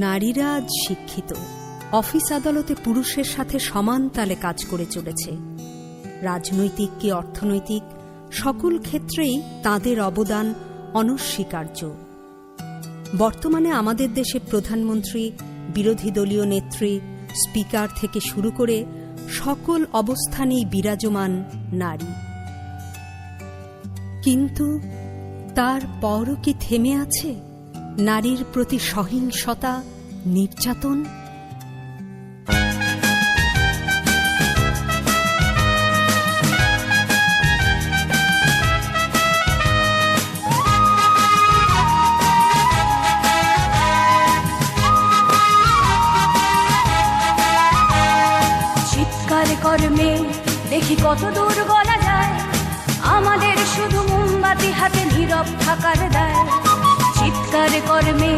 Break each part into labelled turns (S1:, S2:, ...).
S1: নারীরা আজ শিক্ষিত, অফিস আদালতে পুরুষের সাথে সমান তালে কাজ করে চলেছে। রাজনৈতিক কি অর্থনৈতিক, সকল ক্ষেত্রেই তাদের অবদান অনস্বীকার্য। বর্তমানে আমাদের দেশে প্রধানমন্ত্রী, বিরোধী দলীয় নেত্রী, স্পিকার থেকে শুরু করে সকল অবস্থানেই বিরাজমান নারী। কিন্তু তার পরও কি থেমে আছে নারীর প্রতি সহিংসতা, নির্যাতন?
S2: চিৎকার কর্মে দেখি কত দূর গলা যায়, আমাদের শুধু মোমবাতি হাতে নীরব থাকার দায়। চিৎকার কর্মে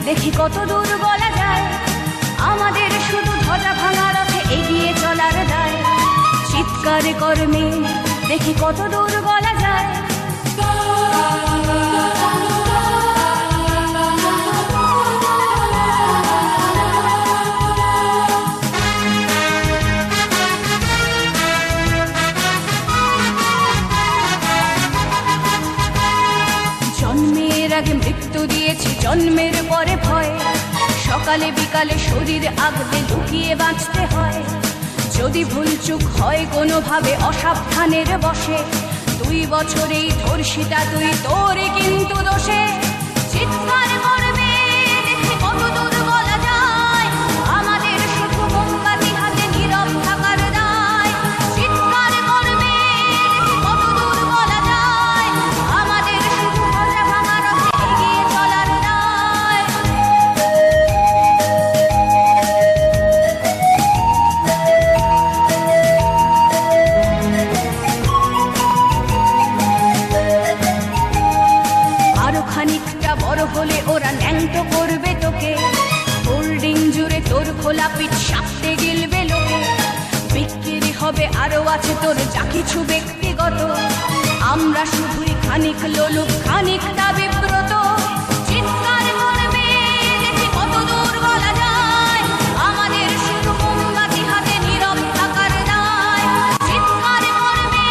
S2: দেখি কত দূর গলা যায়, আমাদের শুধু ধ্বজা ভাঙা রথে এগিয়ে চলার দায়। চিৎকার কর্মে দেখি কত দূর গলা যায়। জন্মের আগে মৃত্যু দিয়েছি, জন্মের পরে ভয়। সকালে বিকালে শরীর আগলে লুকিয়ে বাঁচতে হয়। যদি ভুলচুক হয় কোনোভাবে অসাবধানের বশে, 2 বছরেই ধর্ষিতা তুই, তোরে কিন্তু দোষে। চিৎকার করবে দেখি কত দূর বলা যায়, আমাদের শুধু মোমবাতি হাতে নীরব থাকার দায়। চিৎকার করবে দেখি কত দূর বলা যায়, আমাদের শুধু ধ্বজা ভাঙা রথে এগিয়ে চলার দায়। আরো খানিকটা বড় হলে ওরা ন্যাংটো করবে তোকে, হোল্ডিং জুড়ে তোর খোলা পিঠ সাপটে গিলবে লোকে। বিক্রি হবে আরো আছে তোর যা কিছু ব্যক্তিগত, আমরা শুধুই খানিক লোলুপ, খানিকটা বিব্রত। চিৎকার করবে দেখি কত দূর বলা যায়, আমাদের শুধু মোমবাতি হাতে নীরব থাকার দায়। চিৎকার করবে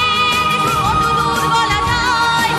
S2: দেখি কত দূর বলা যায়,